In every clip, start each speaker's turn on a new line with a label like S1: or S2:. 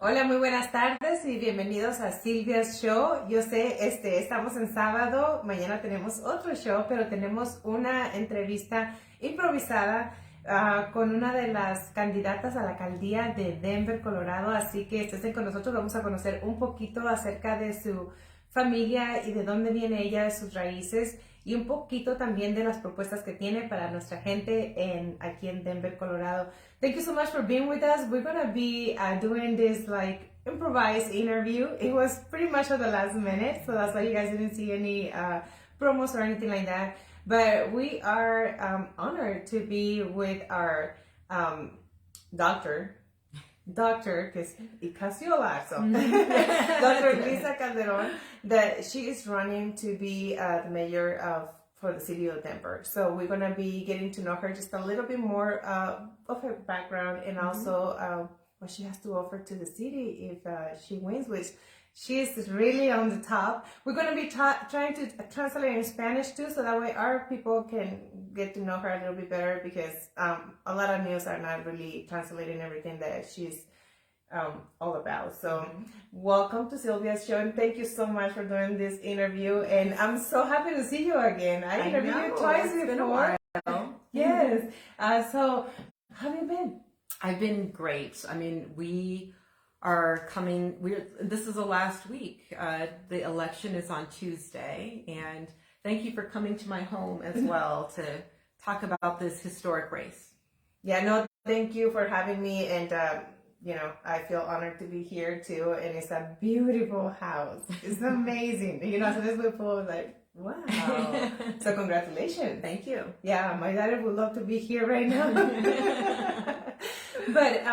S1: Hola, muy buenas tardes y bienvenidos a Silvia's Show. Yo sé, estamos en sábado, mañana tenemos otro show, pero tenemos una entrevista improvisada con una de las candidatas a la alcaldía de Denver, Colorado. Así que estén con nosotros, vamos a conocer un poquito acerca de su familia y de dónde viene ella, de sus raíces y un poquito también de las propuestas que tiene para nuestra gente aquí en Denver, Colorado. Thank you so much for being with us. We're going to be doing this like improvised interview. It was pretty much at the last minute, so that's why you guys didn't see any promos or anything like that. But we are honored to be with our doctor, because casi so Dr. Lisa Calderón, that she is running to be the mayor for the city of Denver. So we're going to be getting to know her just a little bit more of her background and also what she has to offer to the city if she wins, which she is really on the top. We're going to be trying to translate in Spanish too, so that way our people can get to know her a little bit better, because a lot of news are not really translating everything that she's all about. So welcome to Silvia's Show, and thank you so much for doing this interview. And I'm so happy to see you again. I interviewed you twice before. Yes. So how have you been?
S2: I've been great. I mean, we are coming, this is the last week. The election is on Tuesday, and thank you for coming to my home as well to talk about this historic race.
S1: Yeah, no, thank you for having me, and I feel honored to be here too, and it's a beautiful house. It's amazing. So this people like, wow. So congratulations.
S2: Thank you.
S1: Yeah, my daughter would love to be here right now. But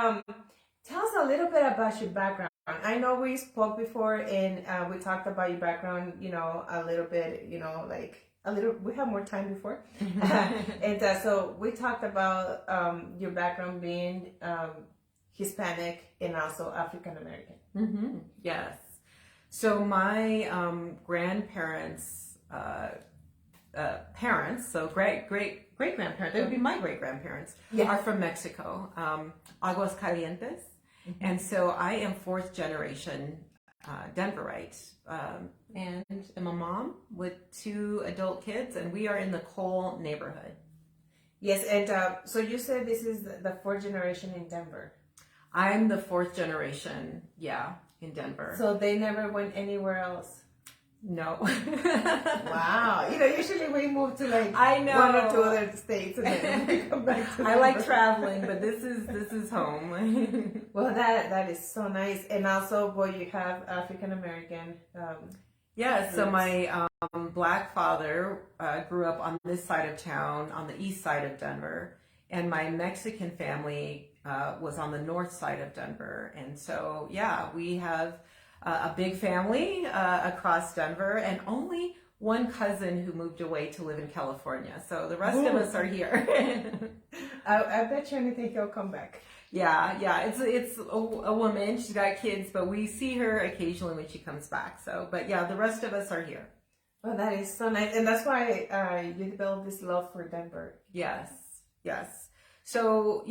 S1: tell us a little bit about your background. I know we spoke before, and we talked about your background, a little bit, we have more time before. And so we talked about your background being Hispanic and also African American.
S2: Yes. So my grandparents, parents, so great grandparents, they would be my great grandparents, are from Mexico, Aguas Calientes. And so I am fourth generation Denverite, and I'm a mom with 2 adult kids, and we are in the Cole neighborhood.
S1: Yes, and so you said this is the 4th generation in Denver.
S2: I'm the 4th generation, in Denver.
S1: So they never went anywhere else?
S2: No.
S1: Wow. Usually we move to like
S2: one
S1: or 2 other states and then we come back to
S2: I like traveling, but this is home.
S1: Well, that is so nice. And also, you have African American.
S2: So my black father grew up on this side of town, on the east side of Denver, and my Mexican family was on the north side of Denver. And so, we have a big family across Denver, and only one cousin who moved away to live in California. So the rest of us are here.
S1: I bet you anything he'll come back.
S2: Yeah. It's a woman. She's got kids, but we see her occasionally when she comes back. So, but the rest of us are here.
S1: Oh, that is so nice. And that's why you developed this love for Denver.
S2: Yes. So,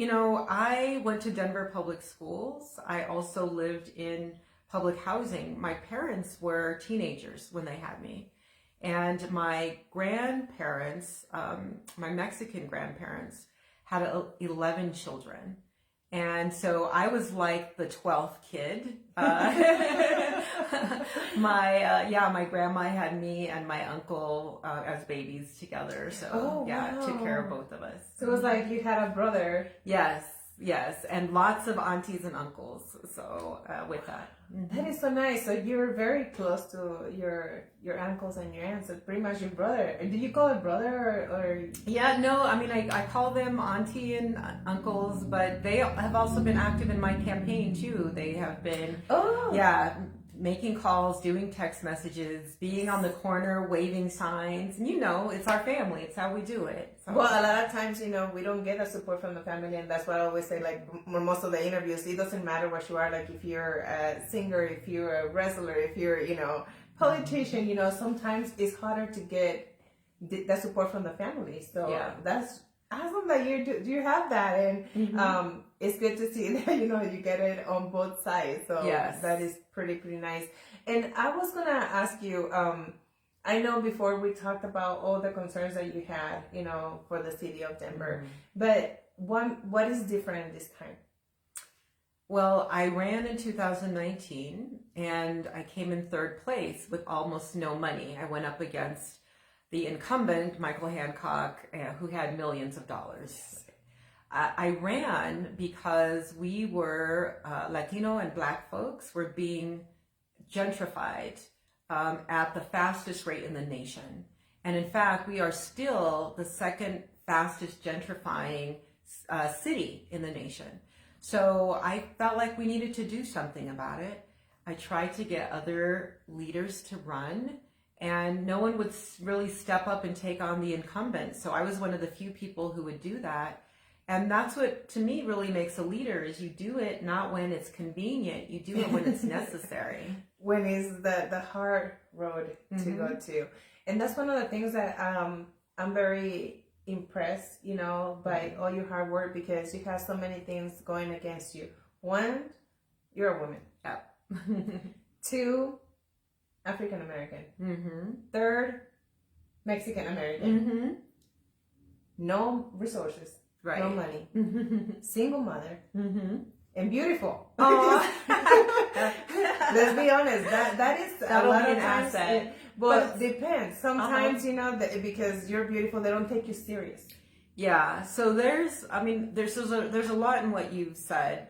S2: I went to Denver public schools. I also lived in public housing. My parents were teenagers when they had me. And my grandparents, my Mexican grandparents, had 11 children. And so I was like the 12th kid. My grandma had me and my uncle as babies together. So took care of both of us.
S1: So it was like you had a brother.
S2: Yes, and lots of aunties and uncles. So with that.
S1: That is so nice. So you're very close to your uncles and your aunts. So pretty much your brother. Did you call it brother or?
S2: Yeah, no. I mean, I call them auntie and uncles, but they have also been active in my campaign too. They have been. Making calls, doing text messages, being on the corner, waving signs. And it's our family. It's how we do it. So.
S1: Well, a lot of times, we don't get the support from the family, and that's what I always say, like, most of the interviews, it doesn't matter what you are, like, if you're a singer, if you're a wrestler, if you're, politician, sometimes it's harder to get the support from the family. So that's awesome that you have that, and it's good to see that you get it on both sides. So
S2: yes,
S1: that is pretty nice. And I was gonna ask you, I know before we talked about all the concerns that you had, for the city of Denver, but what is different this time?
S2: Well, I ran in 2019 and I came in third place with almost no money. I went up against the incumbent, Michael Hancock, who had millions of dollars. I ran because we were, Latino and Black folks were being gentrified at the fastest rate in the nation. And in fact, we are still the second fastest gentrifying city in the nation. So I felt like we needed to do something about it. I tried to get other leaders to run, and no one would really step up and take on the incumbent. So I was one of the few people who would do that. And that's what, to me, really makes a leader, is you do it not when it's convenient, you do it when it's necessary.
S1: When it's the hard road to go to. And that's one of the things that I'm very impressed, by all your hard work, because you have so many things going against you. One, you're a woman.
S2: Yep.
S1: 2, African American. 3rd, Mexican American. No resources.
S2: Right.
S1: No money. Single mother. And beautiful.
S2: Let's
S1: be honest. That is
S2: That'll
S1: a lot
S2: be
S1: of
S2: an
S1: times.
S2: asset.
S1: But depends. Sometimes, because you're beautiful, they don't take you serious.
S2: Yeah. So there's a lot in what you've said.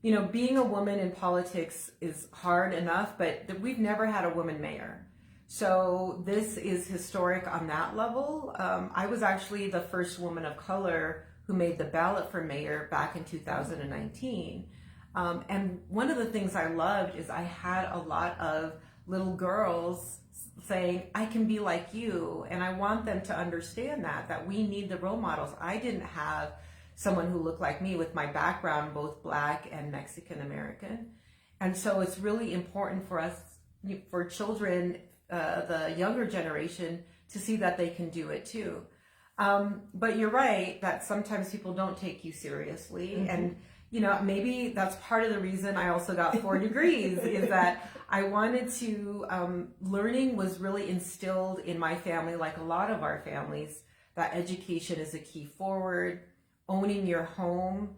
S2: Being a woman in politics is hard enough, but we've never had a woman mayor. So this is historic on that level. I was actually the first woman of color who made the ballot for mayor back in 2019. And one of the things I loved is I had a lot of little girls saying, I can be like you. And I want them to understand that we need the role models. I didn't have someone who looked like me with my background, both Black and Mexican American. And so it's really important for us, for children, the younger generation, to see that they can do it too. But you're right that sometimes people don't take you seriously. And, maybe that's part of the reason I also got 4 degrees, is that I wanted to, learning was really instilled in my family, like a lot of our families, that education is a key forward. Owning your home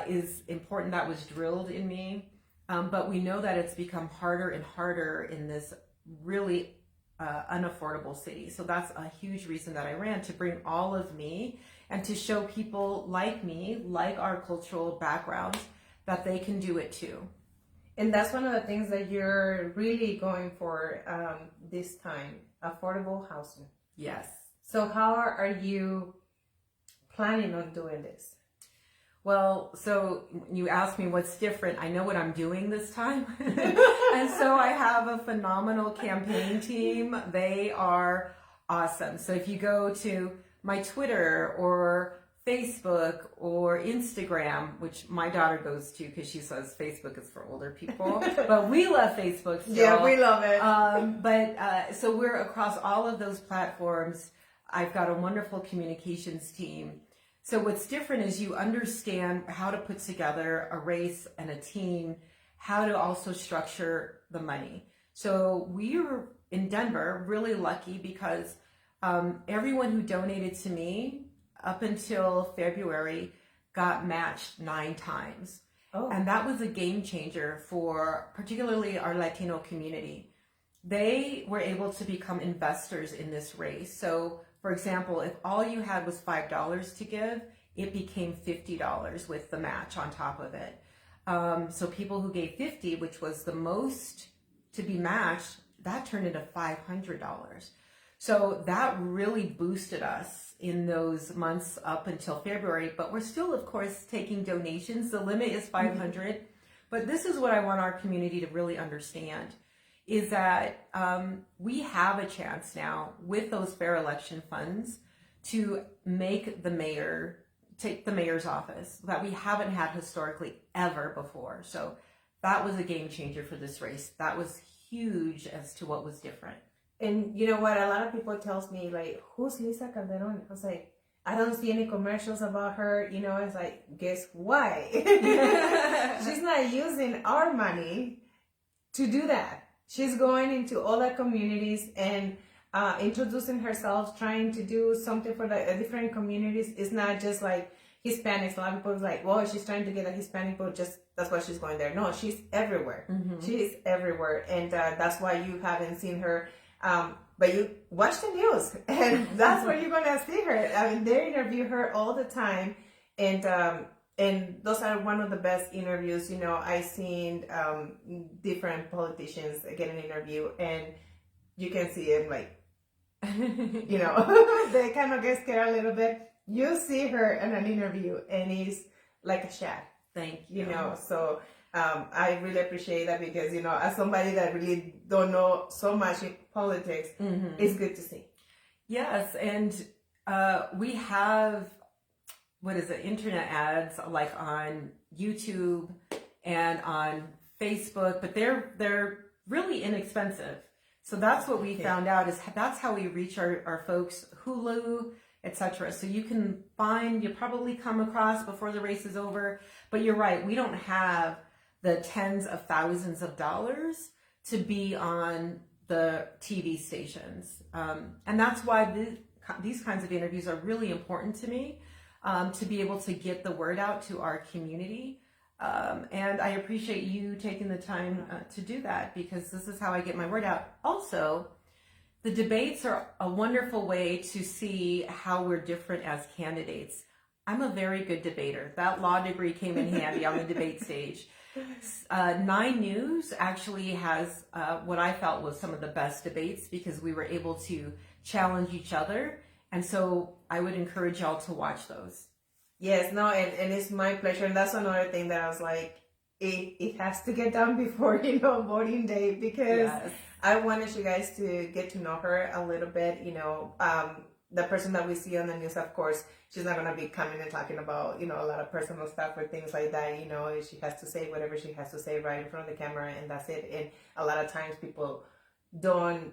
S2: is important. That was drilled in me. But we know that it's become harder and harder in this really unaffordable city. So that's a huge reason that I ran, to bring all of me and to show people like me, like our cultural backgrounds, that they can do it too.
S1: And that's one of the things that you're really going for this time, affordable housing.
S2: Yes.
S1: So how are you planning on doing this?
S2: Well, so you asked me what's different. I know what I'm doing this time. And so I have a phenomenal campaign team. They are awesome. So if you go to my Twitter or Facebook or Instagram, which my daughter goes to because she says Facebook is for older people, but we love Facebook still.
S1: Yeah, we love it.
S2: So we're across all of those platforms. I've got a wonderful communications team. So what's different is you understand how to put together a race and a team, how to also structure the money. So we were in Denver really lucky because everyone who donated to me up until February got matched 9 times. Oh. And that was a game changer for particularly our Latino community. They were able to become investors in this race. So for example, if all you had was $5 to give, it became $50 with the match on top of it. So people who gave $50, which was the most to be matched, that turned into $500. So that really boosted us in those months up until February. But we're still, of course, taking donations. The limit is 500. But this is what I want our community to really understand, is that we have a chance now with those fair election funds to make the mayor, take the mayor's office that we haven't had historically ever before. So that was a game changer for this race. That was huge as to what was different.
S1: And you know what? A lot of people tells me, like, who's Lisa Calderón? I was like, I don't see any commercials about her. You know, it's like, guess why? She's not using our money to do that. She's going into all the communities and introducing herself, trying to do something for the different communities. It's not just like Hispanics. A lot of people are like, well, she's trying to get a Hispanic vote, just that's why she's going there. No, she's everywhere. She's everywhere. And that's why you haven't seen her. But you watch the news, and that's where you're going to see her. I mean, they interview her all the time. And those are one of the best interviews. You know, I've seen different politicians get an interview, and you can see it like, you know, they kind of get scared a little bit. You see her in an interview, and it's like a chat.
S2: Thank you.
S1: You know, so I really appreciate that because, you know, as somebody that really don't know so much in politics, it's good to see.
S2: Yes, and we have, internet ads like on YouTube and on Facebook, but they're really inexpensive. So that's what we found out is that's how we reach our folks, Hulu, etc. So you probably come across before the race is over, but you're right, we don't have the tens of thousands of dollars to be on the TV stations. And that's why these kinds of interviews are really important to me, to be able to get the word out to our community. And I appreciate you taking the time to do that, because this is how I get my word out. Also, the debates are a wonderful way to see how we're different as candidates. I'm a very good debater. That law degree came in handy on the debate stage. 9 News actually has what I felt was some of the best debates, because we were able to challenge each other. And so I would encourage y'all to watch those.
S1: Yes, no, and it's my pleasure. And that's another thing that I was like, it has to get done before, you know, voting day, because I wanted you guys to get to know her a little bit. You know, the person that we see on the news, of course, she's not going to be coming and talking about, you know, a lot of personal stuff or things like that. You know, she has to say whatever she has to say right in front of the camera, and that's it. And a lot of times people don't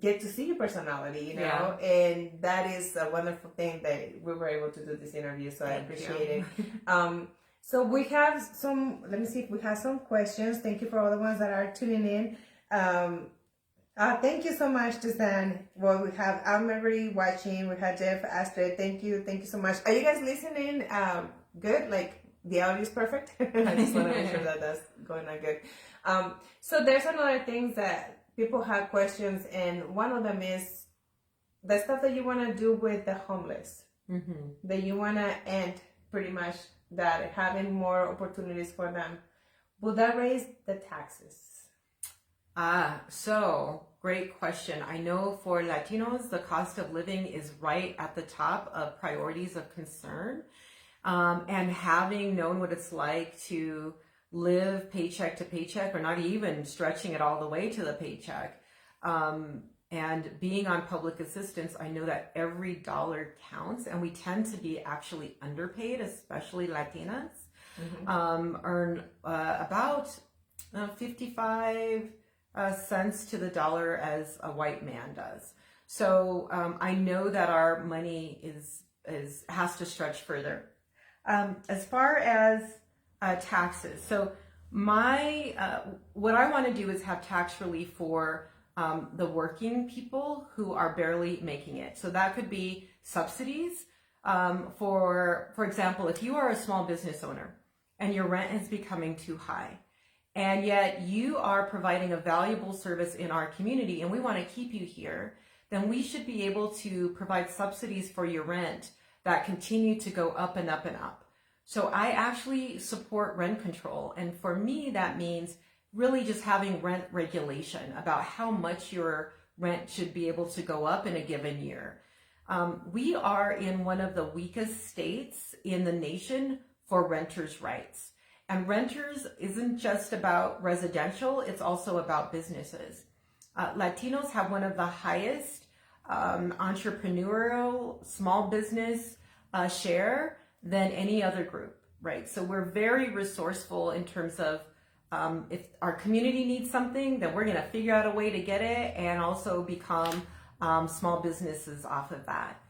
S1: get to see your personality, you know, and that is a wonderful thing that we were able to do this interview. So I appreciate it. So we have let me see if we have some questions. Thank you for all the ones that are tuning in. Thank you so much, Tizan. Well, we have Al-Marie watching. We have Jeff, Astrid. Thank you so much. Are you guys listening? Good? Like the audio is perfect? I just want to make sure that that's going on good. So there's another thing that people have questions, and one of them is the stuff that you want to do with the homeless, that you want to end pretty much that, having more opportunities for them. Will that raise the taxes?
S2: So great question. I know for Latinos, the cost of living is right at the top of priorities of concern. And having known what it's like to live paycheck to paycheck, or not even stretching it all the way to the paycheck, and being on public assistance, I know that every dollar counts, and we tend to be actually underpaid, especially Latinas. Earn about 55 cents to the dollar as a white man does. So I know that our money has to stretch further. As far as taxes, so what I want to do is have tax relief for the working people who are barely making it. So that could be subsidies. For example, if you are a small business owner and your rent is becoming too high, and yet you are providing a valuable service in our community, and we want to keep you here, then we should be able to provide subsidies for your rent that continue to go up and up and up. So I actually support rent control. And for me, that means really just having rent regulation about how much your rent should be able to go up in a given year. We are in one of the weakest states in the nation for renters' rights. And renters isn't just about residential, it's also about businesses. Latinos have one of the highest entrepreneurial small business share than any other group, right? So we're very resourceful in terms of if our community needs something, then we're gonna figure out a way to get it and also become small businesses off of that.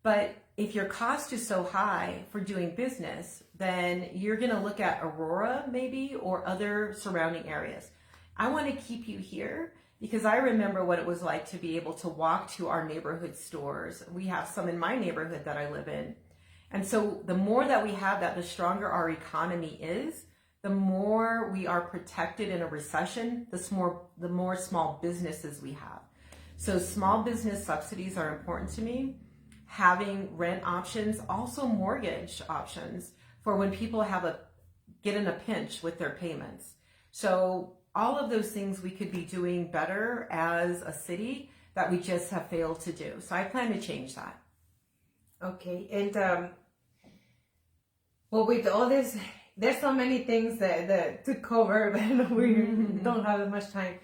S2: But if your cost is so high for doing business, then you're going to look at Aurora maybe or other surrounding areas. I want to keep you here because I remember what it was like to be able to walk to our neighborhood stores. We have some in my neighborhood that I live in. And so the more that we have that, the stronger our economy is, the more we are protected in a recession, the more small businesses we have. So small business subsidies are important to me. Having rent options, also mortgage options for when people get in a pinch with their payments. So all of those things we could be doing better as a city that we just have failed to do. So I plan to change that.
S1: Okay, and well, with all this, there's so many things that to cover, but we don't have as much time.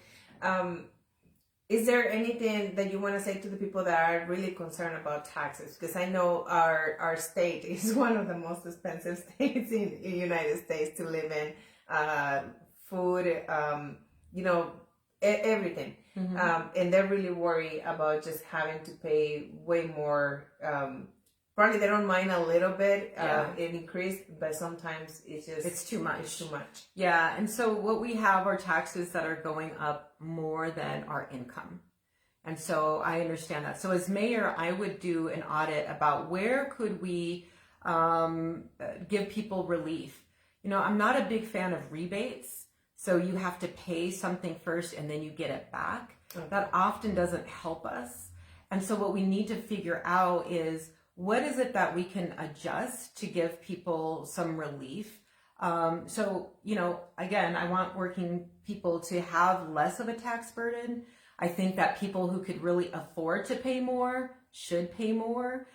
S1: Is there anything that you want to say to the people that are really concerned about taxes? Because I know our state is one of the most expensive states in the United States to live in. Food, everything. And they're really worried about just having to pay way more. Probably they don't mind a little bit an increase, but sometimes it's too much. It's too much.
S2: Yeah, and so what we have are taxes that are going up more than our income. And so I understand that. So as mayor, I would do an audit about where could we give people relief. I'm not a big fan of rebates. So you have to pay something first and then you get it back. Okay. That often doesn't help us. And so what we need to figure out is, what is it that we can adjust to give people some relief? Again, I want working people to have less of a tax burden. I think that people who could really afford to pay more should pay more,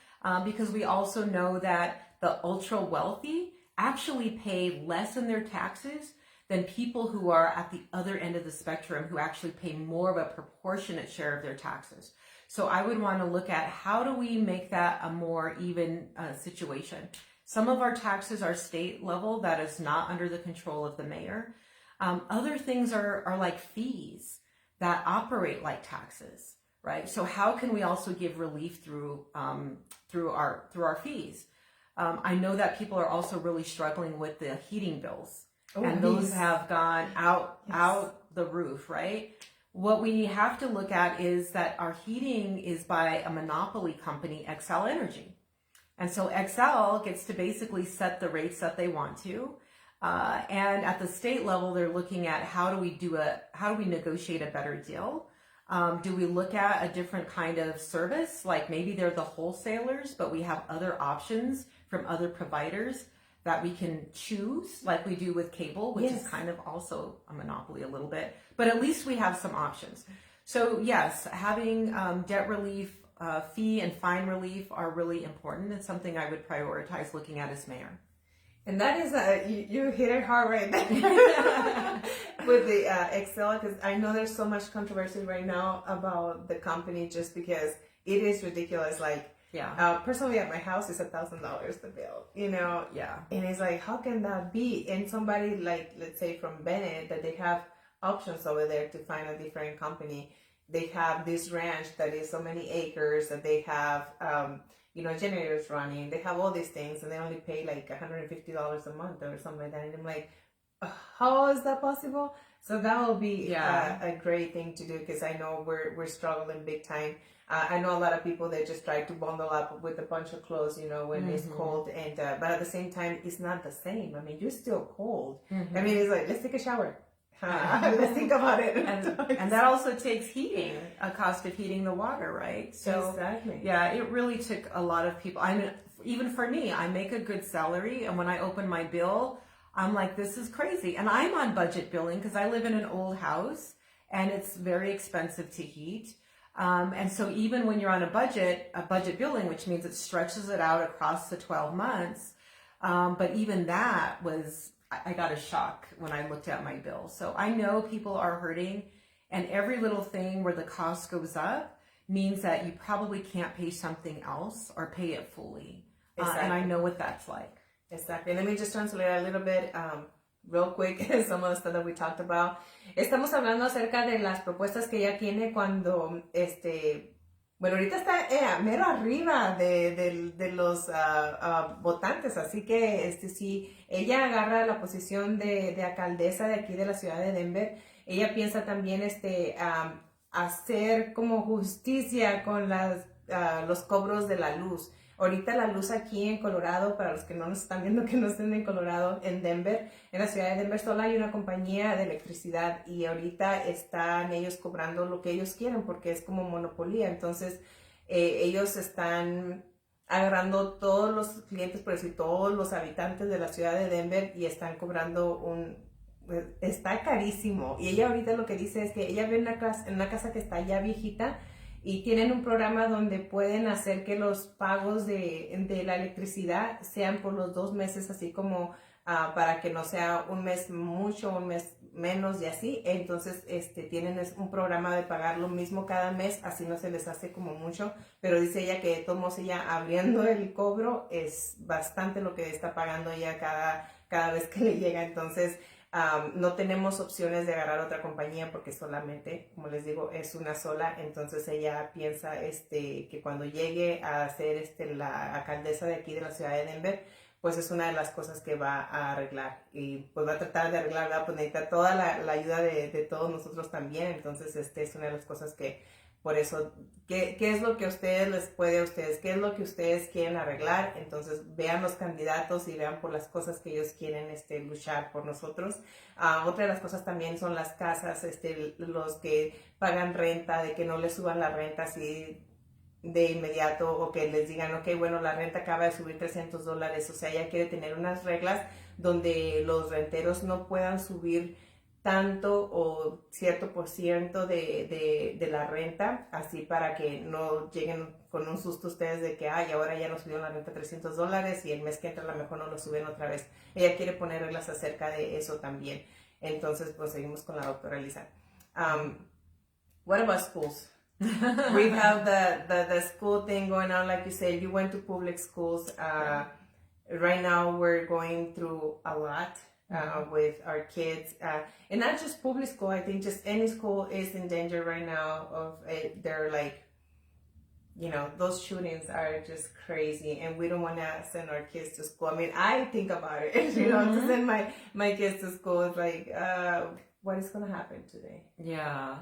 S2: because we also know that the ultra wealthy actually pay less in their taxes than people who are at the other end of the spectrum who actually pay more of a proportionate share of their taxes. So I would want to look at how do we make that a more even situation. Some of our taxes are state level, that is not under the control of the mayor. Other things are like fees that operate like taxes, right? So how can we also give relief through our fees? I know that people are also really struggling with the heating bills, and those have gone out the roof, right? What we have to look at is that our heating is by a monopoly company, Xcel Energy. And so Xcel gets to basically set the rates that they want to. And at the state level, they're looking at how do we negotiate a better deal? Do we look at a different kind of service? Like maybe they're the wholesalers, but we have other options from other providers that we can choose, like we do with cable, which is kind of also a monopoly a little bit, but at least we have some options. So yes, having debt relief, fee and fine relief are really important. It's something I would prioritize looking at as mayor.
S1: And that is, you hit it hard right there with the Xcel, because I know there's so much controversy right now about the company just because it is ridiculous. Like, personally at my house is $1,000 the bill, and it's like, how can that be? And somebody like, let's say from Bennett, that they have options over there to find a different company. They have this ranch that is so many acres that they have, generators running. They have all these things and they only pay like $150 a month or something like that. And I'm like, how is that possible? So that will be a great thing to do, because I know we're struggling big time. I know a lot of people that just try to bundle up with a bunch of clothes, when it's cold, and but at the same time, it's not the same. I mean, you're still cold. I mean, it's like, let's take a shower. Let's think about it.
S2: And that also takes heating, a cost of heating the water, right? So
S1: exactly.
S2: Yeah, it really took a lot of people. I mean, even for me, I make a good salary, and when I open my bill, I'm like, this is crazy. And I'm on budget billing because I live in an old house and it's very expensive to heat. And so even when you're on a budget billing, which means it stretches it out across the 12 months. But even that I got a shock when I looked at my bill. So I know people are hurting, and every little thing where the cost goes up means that you probably can't pay something else or pay it fully.
S1: Exactly.
S2: And I know what that's like.
S1: Exactly. Let me just translate a little bit real quick some of the stuff that we talked about. Estamos hablando acerca de las propuestas que ella tiene cuando Bueno, ahorita está mero arriba de los votantes, así que si ella agarra la posición de alcaldesa de aquí de la ciudad de Denver, ella piensa también hacer como justicia con los cobros de la luz. Ahorita la luz aquí en Colorado, para los que no nos están viendo que no estén en Colorado, en Denver, en la ciudad de Denver solo hay una compañía de electricidad y ahorita están ellos cobrando lo que ellos quieren porque es como monopolio. Entonces ellos están agarrando todos los clientes, por decir todos los habitantes de la ciudad de Denver y están cobrando está carísimo. Y ella ahorita lo que dice es que ella ve en una casa que está ya viejita y tienen un programa donde pueden hacer que los pagos de la electricidad sean por los 2 meses, así como para que no sea un mes mucho, un mes menos y así. Entonces tienen un programa de pagar lo mismo cada mes, así no se les hace como mucho, pero dice ella que de todos modos ella abriendo el cobro es bastante lo que está pagando ella cada vez que le llega. Entonces no tenemos opciones de agarrar otra compañía porque solamente, como les digo, es una sola. Entonces ella piensa que cuando llegue a ser la alcaldesa de aquí de la ciudad de Denver, pues es una de las cosas que va a arreglar y pues va a tratar de arreglar, ¿verdad? Pues necesita toda la ayuda de todos nosotros también. Entonces es una de las cosas que por eso, ¿qué es lo que les puede a ustedes? ¿Qué es lo que ustedes quieren arreglar? Entonces vean los candidatos y vean por las cosas que ellos quieren luchar por nosotros. Otra de las cosas también son las casas, los que pagan renta, de que no les suban la renta así de inmediato o que les digan, ok, bueno, la renta acaba de subir $300. O sea, ella quiere tener unas reglas donde los renteros no puedan subir tanto o cierto por ciento de la renta, así para que no lleguen con un susto ustedes de que, ay, ahora ya nos subieron la renta $300 y el mes que entra a lo mejor no lo suben otra vez. Ella quiere poner reglas acerca de eso también. Entonces, pues seguimos con la doctora Lisa. What about schools? We have the school thing going on, like you said, you went to public schools. Right now we're going through a lot with our kids. And not just public school, I think just any school is in danger right now of it. They're like, those shootings are just crazy, and we don't want to send our kids to school. I mean, I think about it, to send my kids to school. It's like, what is going to happen today?
S2: Yeah.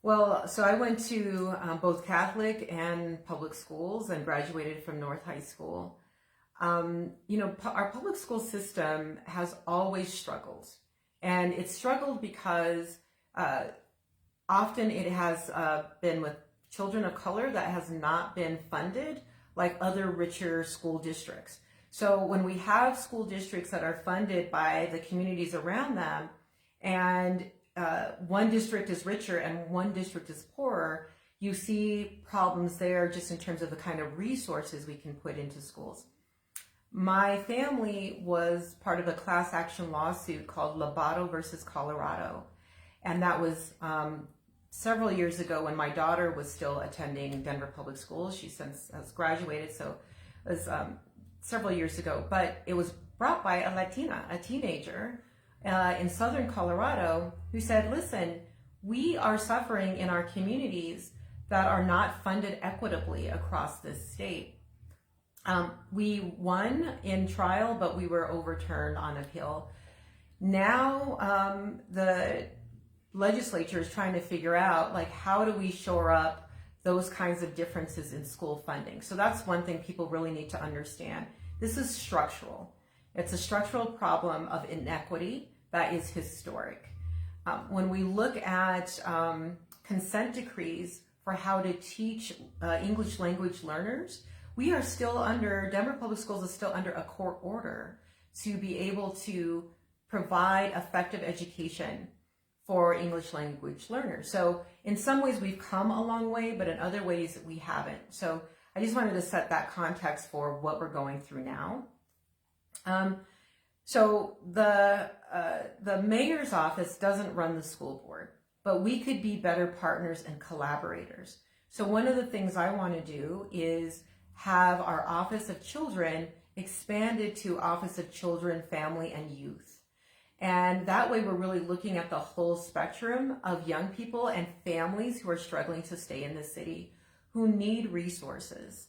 S2: Well, so I went to both Catholic and public schools and graduated from North High School. Our public school system has always struggled, and it's struggled because often it has been with children of color that has not been funded like other richer school districts. So when we have school districts that are funded by the communities around them, and one district is richer and one district is poorer, you see problems there just in terms of the kind of resources we can put into schools. My family was part of a class action lawsuit called Lobato versus Colorado. And that was several years ago when my daughter was still attending Denver Public Schools. She since has graduated, so it was several years ago. But it was brought by a Latina, a teenager, in southern Colorado, who said, listen, we are suffering in our communities that are not funded equitably across this state. We won in trial, but we were overturned on appeal. Now the legislature is trying to figure out, like, how do we shore up those kinds of differences in school funding? So that's one thing people really need to understand. This is structural. It's a structural problem of inequity that is historic. When we look at consent decrees for how to teach English language learners, we are still under, Denver Public Schools is still under a court order to be able to provide effective education for English language learners. So in some ways we've come a long way, but in other ways we haven't. So I just wanted to set that context for what we're going through now. So the mayor's office doesn't run the school board, but we could be better partners and collaborators. So one of the things I want to do is have our Office of Children expanded to Office of Children, Family, and Youth. And that way we're really looking at the whole spectrum of young people and families who are struggling to stay in the city, who need resources.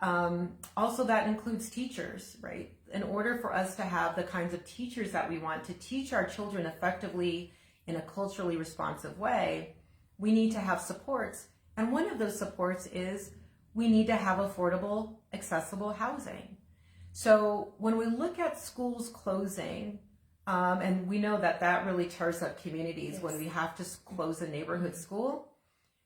S2: Also, that includes teachers, right? In order for us to have the kinds of teachers that we want to teach our children effectively in a culturally responsive way, we need to have supports. And one of those supports is we need to have affordable, accessible housing. So when we look at schools closing, and we know that that really tears up communities when we have to close a neighborhood school,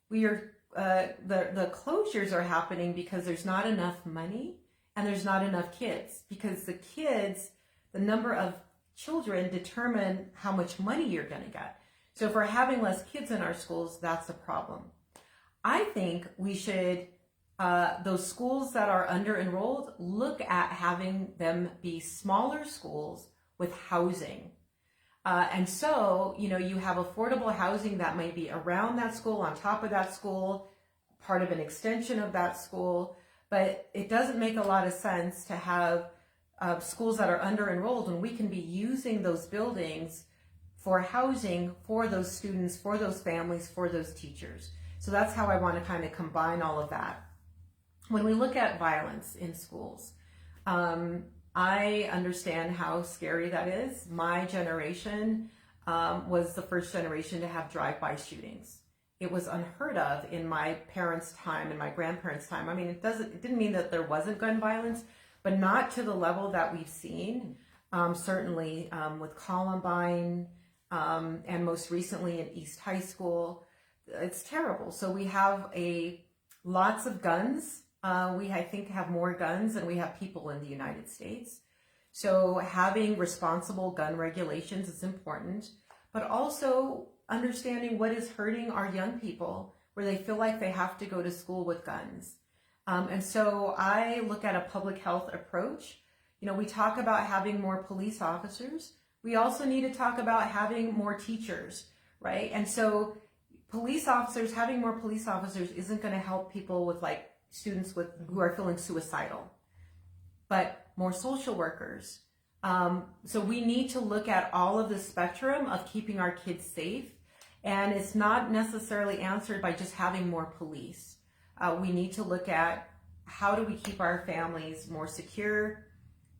S2: we are the closures are happening because there's not enough money and there's not enough kids, because the number of children determine how much money you're going to get. So if we're having less kids in our schools, that's a problem. I think we should, those schools that are under-enrolled, look at having them be smaller schools with housing. And so, you have affordable housing that might be around that school, on top of that school, part of an extension of that school. But it doesn't make a lot of sense to have schools that are under-enrolled when we can be using those buildings for housing for those students, for those families, for those teachers. So that's how I want to kind of combine all of that. When we look at violence in schools, I understand how scary that is. My generation was the first generation to have drive-by shootings. It was unheard of in my parents' time and my grandparents' time. I mean, it didn't mean that there wasn't gun violence, but not to the level that we've seen. Certainly with Columbine, and most recently in East High School. It's terrible. So we have lots of guns. I think, have more guns than we have people in the United States. So having responsible gun regulations is important, but also understanding what is hurting our young people, where they feel like they have to go to school with guns. And so I look at a public health approach. We talk about having more police officers. We also need to talk about having more teachers, right? And so having more police officers isn't going to help people with students who are feeling suicidal, but more social workers. So we need to look at all of the spectrum of keeping our kids safe, and it's not necessarily answered by just having more police. We need to look at how do we keep our families more secure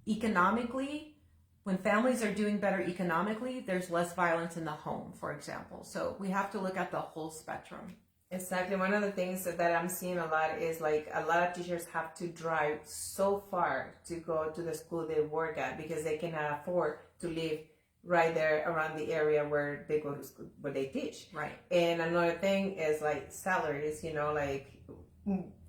S2: economically. When families are doing better economically, there's less violence in the home, for example. So we have to look at the whole spectrum.
S1: Exactly. One of the things that I'm seeing a lot is a lot of teachers have to drive so far to go to the school they work at because they cannot afford to live right there around the area where they go to school, where they teach.
S2: Right.
S1: And another thing is salaries,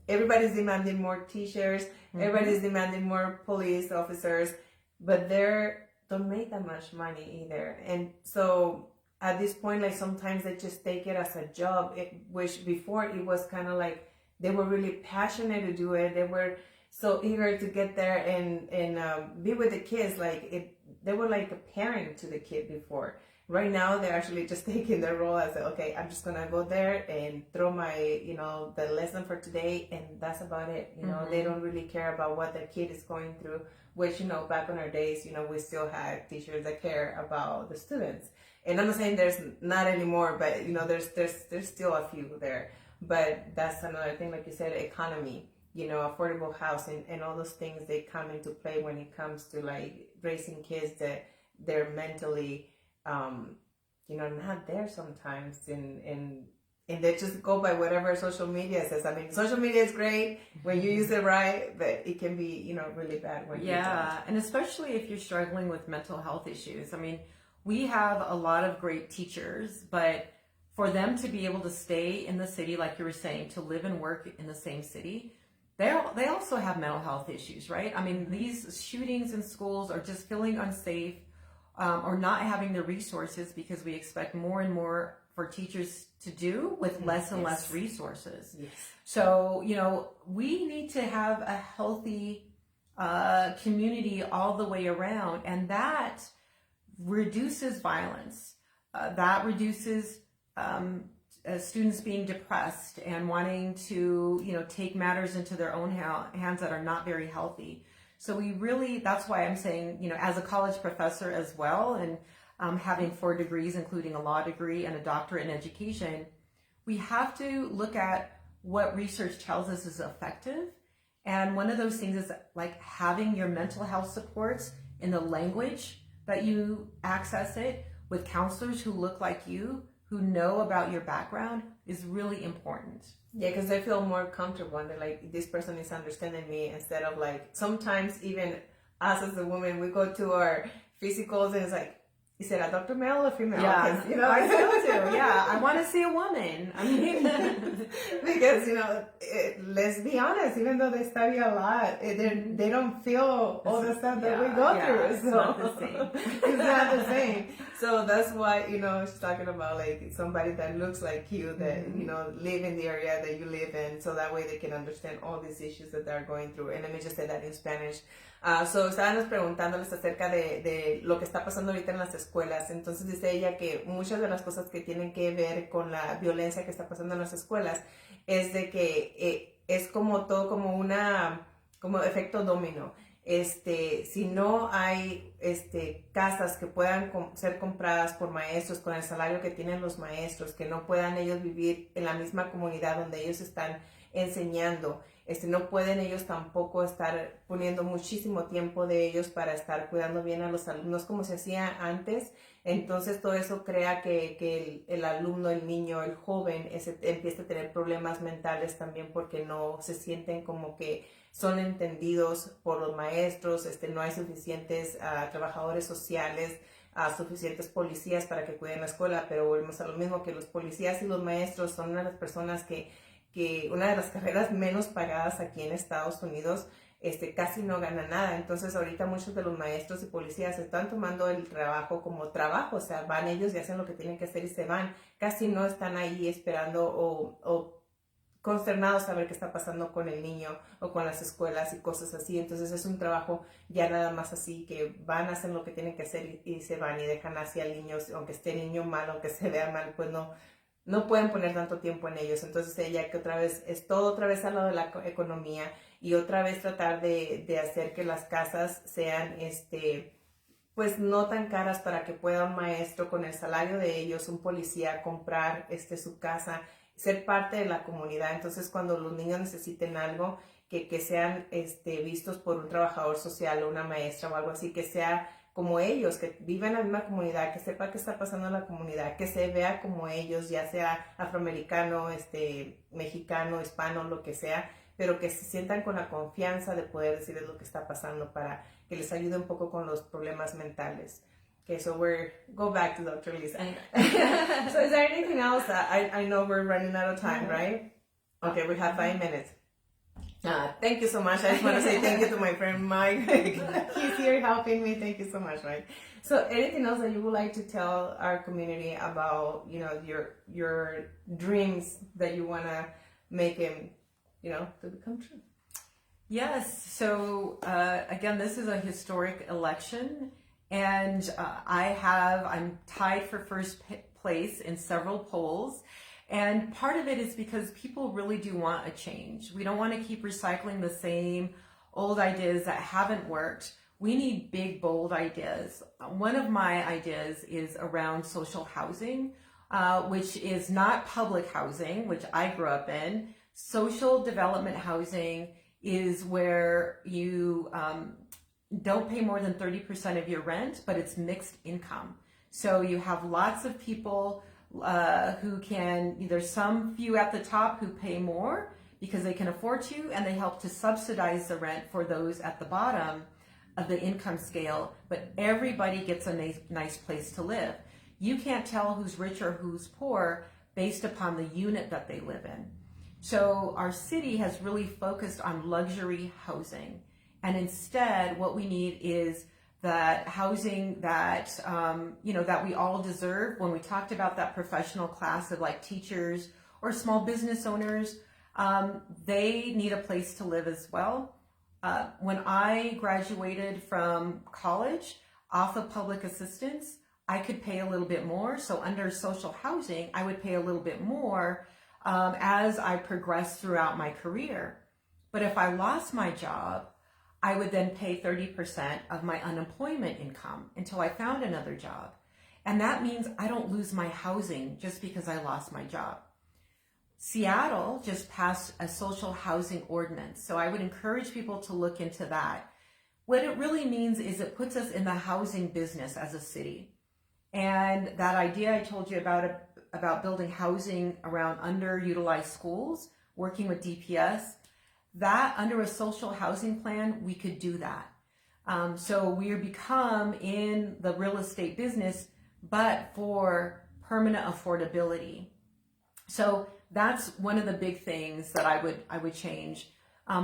S1: everybody's demanding more teachers, everybody's demanding more police officers, but they don't make that much money either. And so at this point, sometimes they just take it as a job, which before it was kind of they were really passionate to do it. They were so eager to get there and be with the kids. They were like a parent to the kid before. Right now, they're actually just taking their role as, okay, I'm just going to go there and throw my, the lesson for today, and that's about it. They don't really care about what the kid is going through, which, back in our days, we still had teachers that care about the students. And I'm not saying there's not anymore, but, there's still a few there. But that's another thing, like you said, economy, affordable housing, and all those things, they come into play when it comes to raising kids that they're mentally, not there sometimes, and they just go by whatever social media says. I mean, social media is great when you use it right, but it can be, really bad when you don't.
S2: Yeah, and especially if you're struggling with mental health issues. I mean, we have a lot of great teachers, but for them to be able to stay in the city, like you were saying, to live and work in the same city, they also have mental health issues, right? I mean, these shootings in schools are just feeling unsafe, or not having the resources, because we expect more and more for teachers to do with less and less resources. Yes. So, we need to have a healthy community all the way around, and that reduces violence. That reduces students being depressed and wanting to, take matters into their own hands that are not very healthy. So that's why I'm saying, as a college professor as well, and having 4 degrees, including a law degree and a doctorate in education, we have to look at what research tells us is effective. And one of those things is like having your mental health supports in the language that you access it with counselors who look like you, who know about your background, is really important.
S1: Yeah, because I feel more comfortable and they're like, this person is understanding me, instead of like, sometimes even us as a woman, we go to our physicals and it's like, is it a doctor male or female?
S2: Yeah,
S1: you know,
S2: I feel too. Yeah, I want to see a woman. I mean,
S1: because let's be honest, even though they study a lot, they don't feel all the stuff that we go through.
S2: It's not the same.
S1: It's not the same. So that's why she's talking about like somebody that looks like you, that live in the area that you live in, so that way they can understand all these issues that they're going through. And let me just say that in Spanish. So estábamos preguntándoles acerca de lo que está pasando ahorita en las escuelas. Entonces dice ella que muchas de las cosas que tienen que ver con la violencia que está pasando en las escuelas es de que es como todo como efecto dominó. Si no hay casas que puedan ser compradas por maestros con el salario que tienen los maestros, que no puedan ellos vivir en la misma comunidad donde ellos están enseñando, no pueden ellos tampoco estar poniendo muchísimo tiempo de ellos para estar cuidando bien a los alumnos como se hacía antes. Entonces todo eso crea que el alumno, el niño, el joven empieza a tener problemas mentales también, porque no se sienten como que son entendidos por los maestros. No hay suficientes trabajadores sociales, suficientes policías para que cuiden la escuela, pero volvemos a lo mismo, que los policías y los maestros son una de las personas que una de las carreras menos pagadas aquí en Estados Unidos, casi no ganan nada. Entonces ahorita muchos de los maestros y policías están tomando el trabajo como trabajo, o sea, van ellos y hacen lo que tienen que hacer y se van. Casi no están ahí esperando o consternados a ver qué está pasando con el niño o con las escuelas y cosas así. Entonces es un trabajo ya nada más así, que van, hacen lo que tienen que hacer y se van y dejan así al niño, aunque esté el niño mal, aunque se vea mal, pues no pueden poner tanto tiempo en ellos. Entonces ella, que otra vez es todo otra vez al lado de la economía, y otra vez tratar de hacer que las casas sean pues no tan caras, para que pueda un maestro con el salario de ellos, un policía, comprar su casa, ser parte de la comunidad. Entonces cuando los niños necesiten algo, que sean vistos por un trabajador social o una maestra o algo así, que sea como ellos, que viven en la misma comunidad, que sepa qué está pasando en la comunidad, que se vea como ellos, ya sea afroamericano, mexicano, hispano, lo que sea, pero que se sientan con la confianza de poder decirles lo que está pasando, para que les ayude un poco con los problemas mentales. Okay, so go back to Dr. Lisa. So is there anything else? I know we're running out of time, right? Okay, we have 5 minutes. Thank you so much. I just want to say thank you to my friend Mike. He's here helping me. Thank you so much, Mike. So anything else that you would like to tell our community about, your dreams that you want to make him, to become true?
S2: Yes. So again, this is a historic election, and I'm tied for first place in several polls. And part of it is because people really do want a change. We don't want to keep recycling the same old ideas that haven't worked. We need big, bold ideas. One of my ideas is around social housing, which is not public housing, which I grew up in. Social development housing is where you don't pay more than 30% of your rent, but it's mixed income. So you have lots of people who can, there's some few at the top who pay more because they can afford to, and they help to subsidize the rent for those at the bottom of the income scale, but everybody gets a nice place to live. You can't tell who's rich or who's poor based upon the unit that they live in. So our city has really focused on luxury housing, and instead what we need is that housing that, that we all deserve. When we talked about that professional class of like teachers or small business owners, they need a place to live as well. When I graduated from college off of public assistance, I could pay a little bit more. So under social housing, I would pay a little bit more as I progressed throughout my career. But if I lost my job, I would then pay 30% of my unemployment income until I found another job. And that means I don't lose my housing just because I lost my job. Seattle just passed a social housing ordinance. So I would encourage people to look into that. What it really means is it puts us in the housing business as a city. And that idea I told you about building housing around underutilized schools, working with DPS, that under a social housing plan, we could do that. So we become in the real estate business, but for permanent affordability. So that's one of the big things that I would change.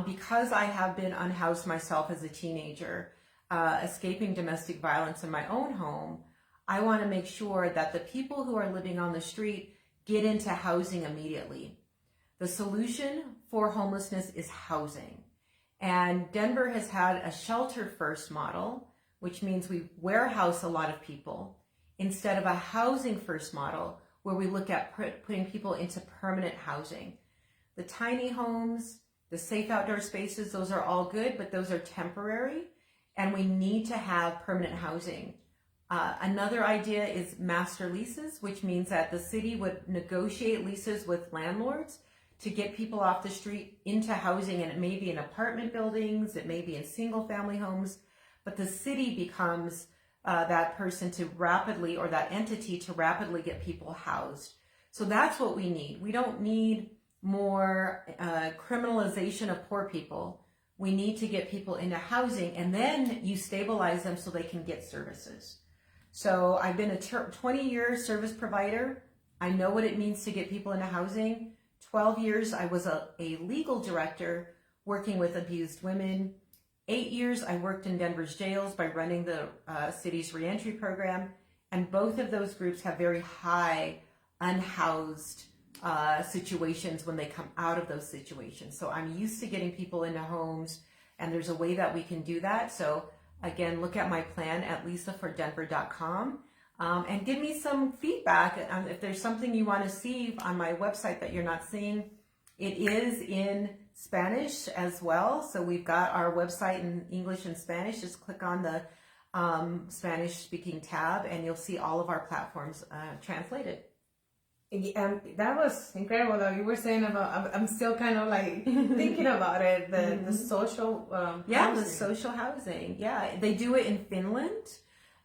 S2: Because I have been unhoused myself as a teenager, escaping domestic violence in my own home, I want to make sure that the people who are living on the street get into housing immediately. The solution for homelessness is housing. And Denver has had a shelter first model, which means we warehouse a lot of people, instead of a housing first model where we look at putting people into permanent housing. The tiny homes, the safe outdoor spaces, those are all good, but those are temporary, and we need to have permanent housing. Another idea is master leases, which means that the city would negotiate leases with landlords to get people off the street into housing, and it may be in apartment buildings, it may be in single family homes, but the city becomes that person to rapidly, or that entity to rapidly get people housed. So that's what we need. We don't need more criminalization of poor people. We need to get people into housing, and then you stabilize them so they can get services. So I've been a 20-year service provider. I know what it means to get people into housing. 12 years, I was a legal director working with abused women. 8 years, I worked in Denver's jails by running the city's reentry program. And both of those groups have very high unhoused situations when they come out of those situations. So I'm used to getting people into homes, and there's a way that we can do that. So again, look at my plan at lisafordenver.com. And give me some feedback. If there's something you want to see on my website that you're not seeing, it is in Spanish as well. So we've got our website in English and Spanish. Just click on the Spanish speaking tab and you'll see all of our platforms translated.
S1: That was incredible. Though you were saying about, I'm still kind of like thinking about it. The social housing.
S2: The social housing. Yeah, they do it in Finland.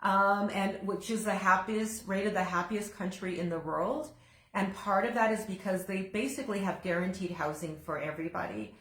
S2: And which is rated the happiest country in the world. And part of that is because they basically have guaranteed housing for everybody.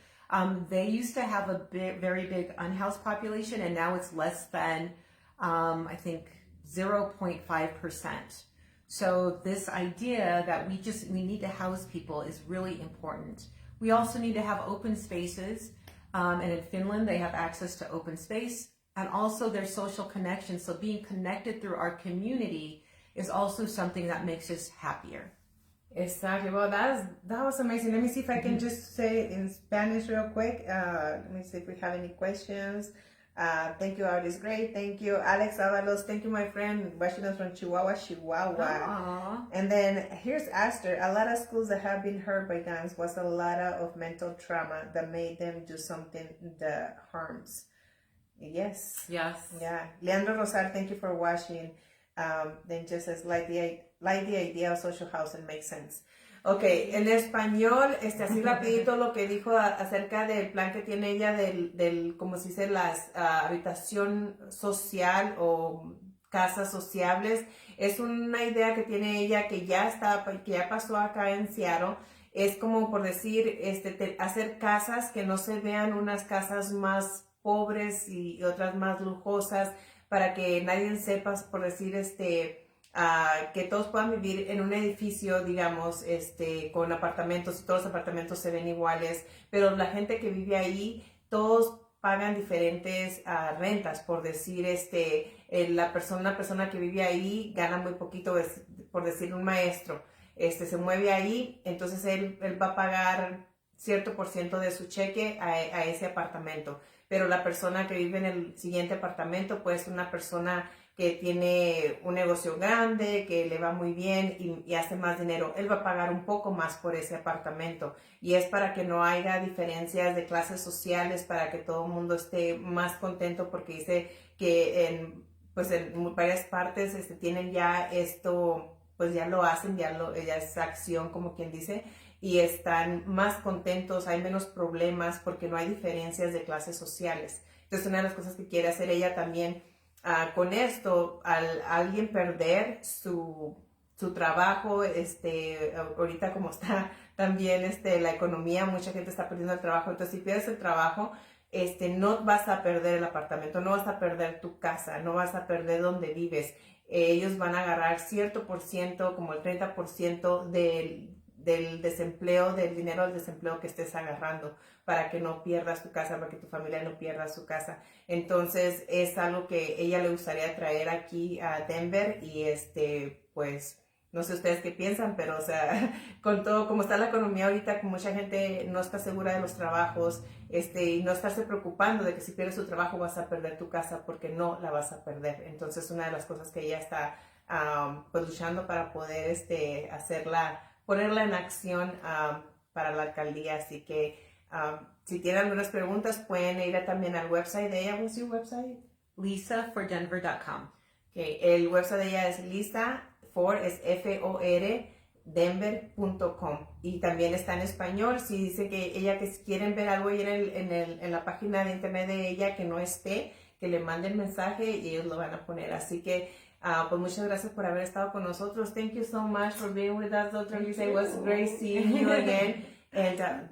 S2: They used to have a very big unhoused population, and now it's less than, I think, 0.5%. So this idea that we need to house people is really important. We also need to have open spaces. And in Finland, they have access to open space. And also their social connection. So being connected through our community is also something that makes us happier.
S1: Exactly. Well, that was amazing. Let me see if I can just say it in Spanish real quick. Let me see if we have any questions. Thank you, Audis. Great. Thank you, Alex Avalos. Thank you, my friend, watching us from Chihuahua.
S2: Aww.
S1: And then here's Aster. A lot of schools that have been hurt by guns was a lot of mental trauma that made them do something that harms. Yes.
S2: Yeah.
S1: Leandro Rosal, thank you for watching. Then just says, like the idea of social housing makes sense. Okay, en español, así rapidito lo que dijo acerca del plan que tiene ella del como se dice, las habitación social o casas sociables. Es una idea que tiene ella que ya pasó acá en Seattle. Es como por decir, hacer casas que no se vean unas casas más pobres y otras más lujosas, para que nadie sepa, por decir, que todos puedan vivir en un edificio, digamos, con apartamentos, y todos los apartamentos se ven iguales, pero la gente que vive ahí, todos pagan diferentes rentas, por decir, una persona que vive ahí gana muy poquito, por decir, un maestro, se mueve ahí, entonces él va a pagar cierto % de su cheque a ese apartamento. Pero la persona que vive en el siguiente apartamento, pues una persona que tiene un negocio grande, que le va muy bien y hace más dinero, él va a pagar un poco más por ese apartamento. Y es para que no haya diferencias de clases sociales, para que todo el mundo esté más contento, porque dice que en varias partes tienen ya esto, pues ya lo hacen, ya es acción, como quien dice. y están más contentos, hay menos problemas porque no hay diferencias de clases sociales. Entonces, una de las cosas que quiere hacer ella también con esto, al alguien perder su trabajo, ahorita como está también la economía, mucha gente está perdiendo el trabajo, entonces si pierdes el trabajo, no vas a perder el apartamento, no vas a perder tu casa, no vas a perder donde vives. Ellos van a agarrar cierto por ciento, como el 30% del desempleo, del dinero del desempleo que estés agarrando, para que no pierdas tu casa, para que tu familia no pierda su casa. Entonces es algo que ella le gustaría traer aquí a Denver y pues no sé ustedes qué piensan, pero o sea, con todo como está la economía ahorita, con mucha gente no está segura de los trabajos, y no estarse preocupando de que si pierdes tu trabajo vas a perder tu casa, porque no la vas a perder. Entonces una de las cosas que ella está pues luchando para poder ponerla en acción para la alcaldía. Así que si tienen algunas preguntas pueden ir también al website de ella. ¿What's your website?
S2: LisaForDenver.com.
S1: Okay, el website de ella es Lisa for, es F-O-R, denver.com, y también está en español. Si dice que ella que quieren ver algo ahí en la página de internet de ella que no esté, que le manden mensaje y ellos lo van a poner. Así que pues muchas gracias por haber estado con nosotros. Thank you so much for being with us, Dr. Lisa. It was great seeing you again, and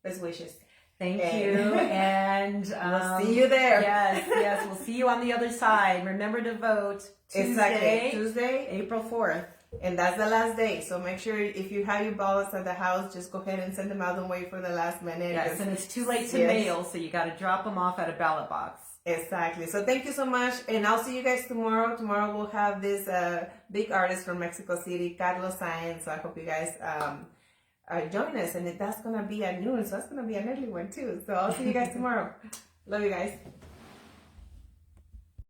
S1: best wishes.
S2: Thank you, and
S1: we'll see you there.
S2: Yes, we'll see you on the other side. Remember to vote
S1: Tuesday,
S2: April 4th.
S1: And that's the last day. So make sure if you have your ballots at the house, just go ahead and send them out. Don't wait for the last minute.
S2: Yes, and it's too late to mail, so you got to drop them off at a ballot box.
S1: Exactly. So thank you so much. And I'll see you guys tomorrow. Tomorrow we'll have this big artist from Mexico City, Carlos Sainz. So I hope you guys join us. And that's going to be at noon. So that's going to be an early one too. So I'll see you guys tomorrow. Love you guys.